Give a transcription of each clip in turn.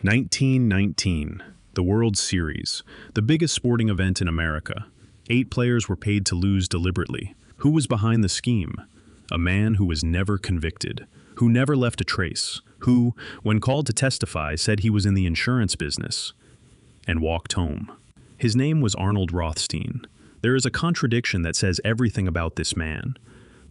1919, the World Series, the biggest sporting event in America. 8 players were paid to lose deliberately. Who was behind the scheme? A man who was never convicted, who never left a trace, who, when called to testify, said he was in the insurance business and walked home. His name was Arnold Rothstein. There is a contradiction that says everything about this man.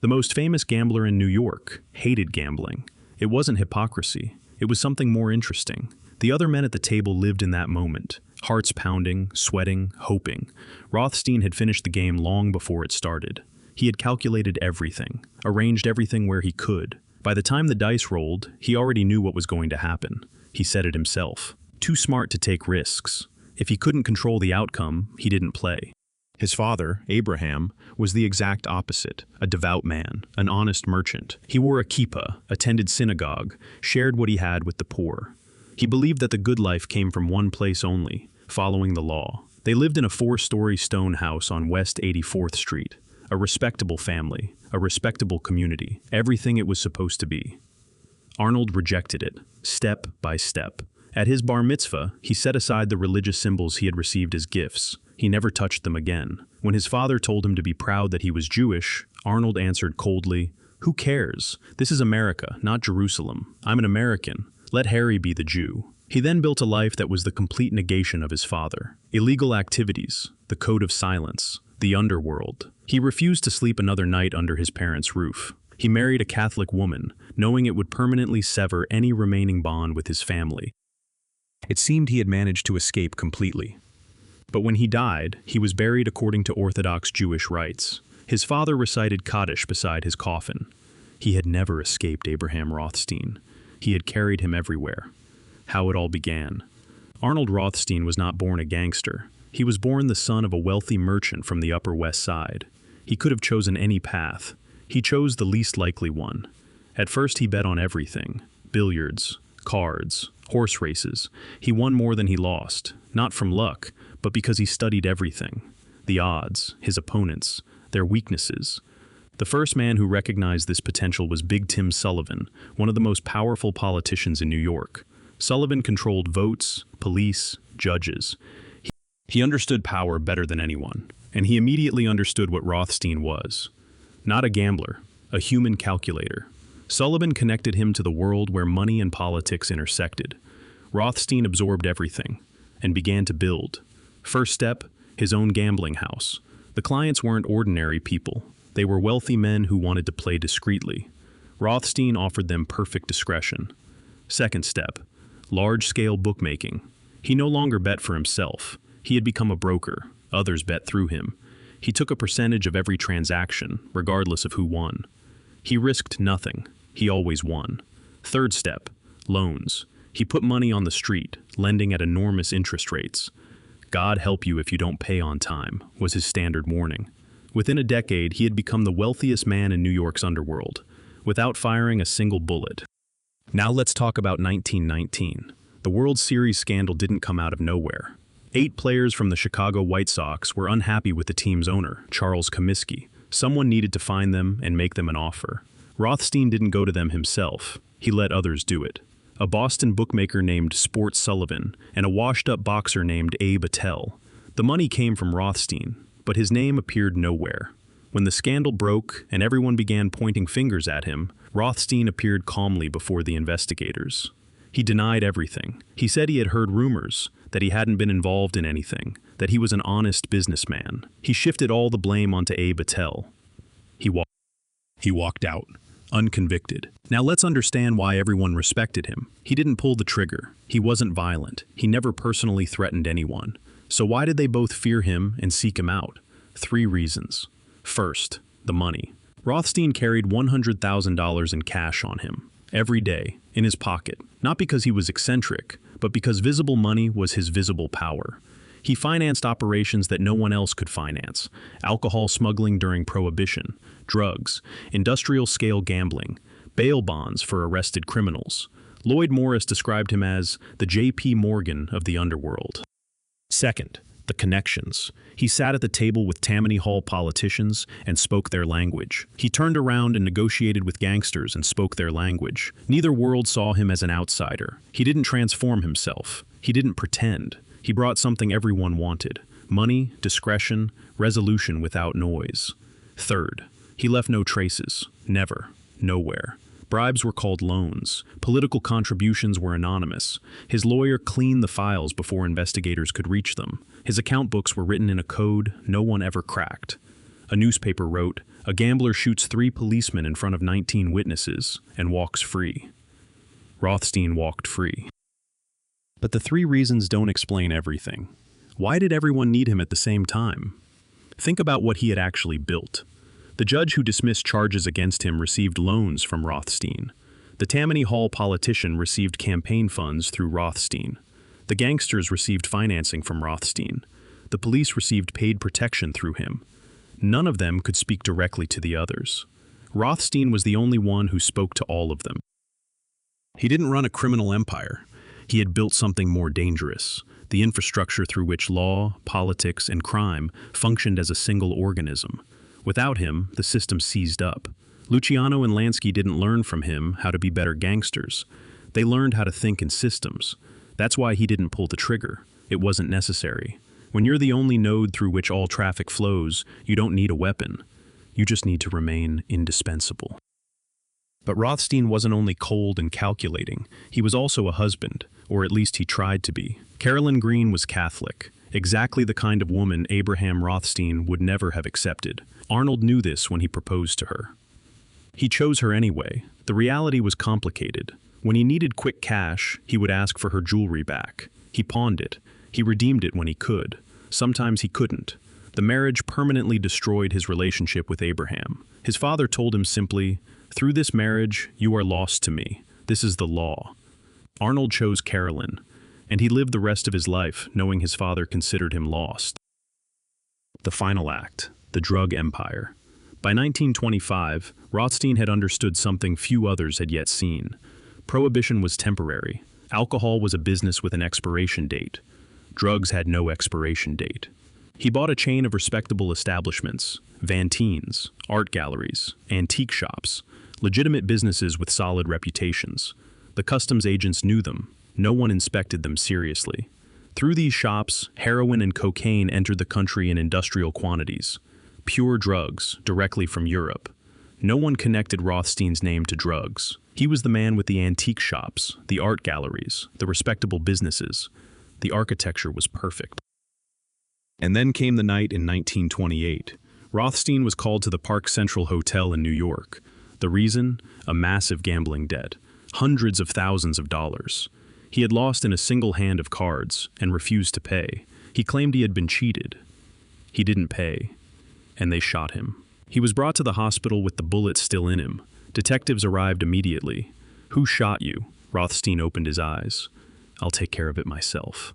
The most famous gambler in New York hated gambling. It wasn't hypocrisy. It was something more interesting. The other men at the table lived in that moment, hearts pounding, sweating, hoping. Rothstein had finished the game long before it started. He had calculated everything, arranged everything where he could. By the time the dice rolled, he already knew what was going to happen. He said it himself. Too smart to take risks. If he couldn't control the outcome, he didn't play. His father, Abraham, was the exact opposite, a devout man, an honest merchant. He wore a kippah, attended synagogue, shared what he had with the poor. He believed that the good life came from one place only, following the law. They lived in a 4-story stone house on West 84th Street, a respectable family, a respectable community, everything it was supposed to be. Arnold rejected it, step by step. At his bar mitzvah, he set aside the religious symbols he had received as gifts. He never touched them again. When his father told him to be proud that he was Jewish, Arnold answered coldly, "Who cares? This is America, not Jerusalem. I'm an American. Let Harry be the Jew." He then built a life that was the complete negation of his father. Illegal activities, the code of silence, the underworld. He refused to sleep another night under his parents' roof. He married a Catholic woman, knowing it would permanently sever any remaining bond with his family. It seemed he had managed to escape completely. But when he died, he was buried according to Orthodox Jewish rites. His father recited Kaddish beside his coffin. He had never escaped Abraham Rothstein. He had carried him everywhere. How it all began. Arnold Rothstein was not born a gangster. He was born the son of a wealthy merchant from the Upper West Side. He could have chosen any path. He chose the least likely one. At first he bet on everything. Billiards, cards, horse races. He won more than he lost. Not from luck, but because he studied everything. The odds, his opponents, their weaknesses. The first man who recognized this potential was Big Tim Sullivan, one of the most powerful politicians in New York. Sullivan controlled votes, police, judges. He understood power better than anyone, and he immediately understood what Rothstein was. Not a gambler, a human calculator. Sullivan connected him to the world where money and politics intersected. Rothstein absorbed everything and began to build. First step, his own gambling house. The clients weren't ordinary people. They were wealthy men who wanted to play discreetly. Rothstein offered them perfect discretion. Second step, large-scale bookmaking. He no longer bet for himself. He had become a broker. Others bet through him. He took a percentage of every transaction, regardless of who won. He risked nothing. He always won. Third step, loans. He put money on the street, lending at enormous interest rates. "God help you if you don't pay on time," was his standard warning. Within a decade, he had become the wealthiest man in New York's underworld, without firing a single bullet. Now let's talk about 1919. The World Series scandal didn't come out of nowhere. 8 players from the Chicago White Sox were unhappy with the team's owner, Charles Comiskey. Someone needed to find them and make them an offer. Rothstein didn't go to them himself. He let others do it. A Boston bookmaker named Sport Sullivan and a washed-up boxer named Abe Attell. The money came from Rothstein, but his name appeared nowhere. When the scandal broke and everyone began pointing fingers at him, Rothstein appeared calmly before the investigators. He denied everything. He said he had heard rumors, that he hadn't been involved in anything, that he was an honest businessman. He shifted all the blame onto Abe Attell. He walked out, unconvicted. Now let's understand why everyone respected him. He didn't pull the trigger. He wasn't violent. He never personally threatened anyone. So why did they both fear him and seek him out? 3 reasons. First, the money. Rothstein carried $100,000 in cash on him, every day, in his pocket. Not because he was eccentric, but because visible money was his visible power. He financed operations that no one else could finance: alcohol smuggling during Prohibition, drugs, industrial-scale gambling, bail bonds for arrested criminals. Lloyd Morris described him as the J.P. Morgan of the underworld. Second, The connections. He sat at the table with Tammany Hall politicians and spoke their language. He turned around and negotiated with gangsters and spoke their language. Neither world saw him as an outsider. He didn't transform himself. He didn't pretend. He brought something everyone wanted: money, discretion, resolution without noise. Third, he left no traces. Never. Nowhere. Bribes were called loans. Political contributions were anonymous. His lawyer cleaned the files before investigators could reach them. His account books were written in a code no one ever cracked. A newspaper wrote, "A gambler shoots 3 policemen in front of 19 witnesses and walks free." Rothstein walked free. But the 3 reasons don't explain everything. Why did everyone need him at the same time? Think about what he had actually built. The judge who dismissed charges against him received loans from Rothstein. The Tammany Hall politician received campaign funds through Rothstein. The gangsters received financing from Rothstein. The police received paid protection through him. None of them could speak directly to the others. Rothstein was the only one who spoke to all of them. He didn't run a criminal empire. He had built something more dangerous: the infrastructure through which law, politics, and crime functioned as a single organism. Without him, the system seized up. Luciano and Lansky didn't learn from him how to be better gangsters. They learned how to think in systems. That's why he didn't pull the trigger. It wasn't necessary. When you're the only node through which all traffic flows, you don't need a weapon. You just need to remain indispensable. But Rothstein wasn't only cold and calculating. He was also a husband, or at least he tried to be. Carolyn Green was Catholic, exactly the kind of woman Abraham Rothstein would never have accepted. Arnold knew this when he proposed to her. He chose her anyway. The reality was complicated. When he needed quick cash, he would ask for her jewelry back. He pawned it. He redeemed it when he could. Sometimes he couldn't. The marriage permanently destroyed his relationship with Abraham. His father told him simply, "Through this marriage, you are lost to me. This is the law." Arnold chose Carolyn, and he lived the rest of his life knowing his father considered him lost. The final act. The drug empire. By 1925, Rothstein had understood something few others had yet seen. Prohibition was temporary. Alcohol was a business with an expiration date. Drugs had no expiration date. He bought a chain of respectable establishments: Vantines, art galleries, antique shops, legitimate businesses with solid reputations. The customs agents knew them. No one inspected them seriously. Through these shops, heroin and cocaine entered the country in industrial quantities. Pure drugs, directly from Europe. No one connected Rothstein's name to drugs. He was the man with the antique shops, the art galleries, the respectable businesses. The architecture was perfect. And then came the night in 1928. Rothstein was called to the Park Central Hotel in New York. The reason? A massive gambling debt. Hundreds of thousands of dollars. He had lost in a single hand of cards and refused to pay. He claimed he had been cheated. He didn't pay, and they shot him. He was brought to the hospital with the bullet still in him. Detectives arrived immediately. "Who shot you?" Rothstein opened his eyes. "I'll take care of it myself."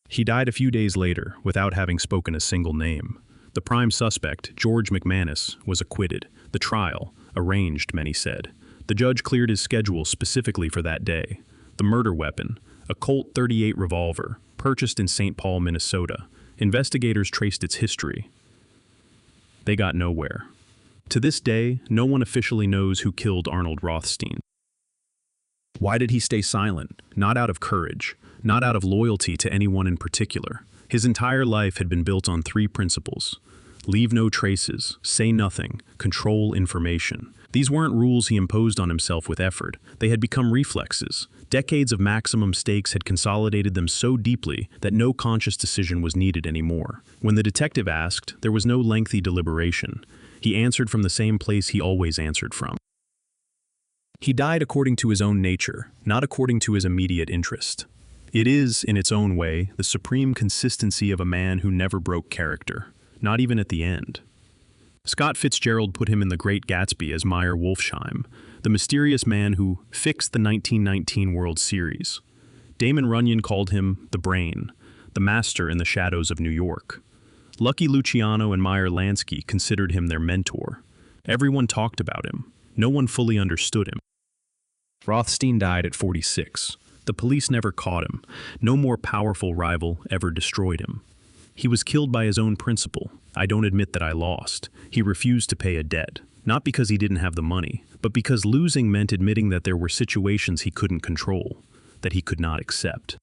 He died a few days later without having spoken a single name. The prime suspect, George McManus, was acquitted. The trial, arranged, many said. The judge cleared his schedule specifically for that day. The murder weapon, a Colt .38 revolver, purchased in St. Paul, Minnesota. Investigators traced its history. They got nowhere. To this day, no one officially knows who killed Arnold Rothstein. Why did he stay silent? Not out of courage, not out of loyalty to anyone in particular. His entire life had been built on 3 principles: leave no traces, say nothing, control information. These weren't rules he imposed on himself with effort. They had become reflexes. Decades of maximum stakes had consolidated them so deeply that no conscious decision was needed anymore. When the detective asked, there was no lengthy deliberation. He answered from the same place he always answered from. He died according to his own nature, not according to his immediate interest. It is, in its own way, the supreme consistency of a man who never broke character, not even at the end. Scott Fitzgerald put him in The Great Gatsby as Meyer Wolfsheim, the mysterious man who fixed the 1919 World Series. Damon Runyon called him the brain, the master in the shadows of New York. Lucky Luciano and Meyer Lansky considered him their mentor. Everyone talked about him. No one fully understood him. Rothstein died at 46. The police never caught him. No more powerful rival ever destroyed him. He was killed by his own principle. I don't admit that I lost. He refused to pay a debt. Not because he didn't have the money, but because losing meant admitting that there were situations he couldn't control, that he could not accept.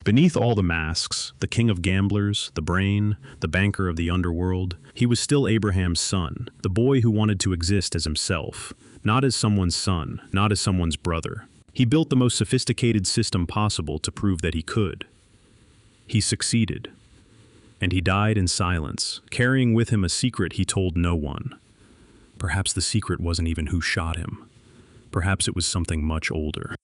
Beneath all the masks, the king of gamblers, the brain, the banker of the underworld, he was still Abraham's son, the boy who wanted to exist as himself, not as someone's son, not as someone's brother. He built the most sophisticated system possible to prove that he could. He succeeded. And he died in silence, carrying with him a secret he told no one. Perhaps the secret wasn't even who shot him. Perhaps it was something much older.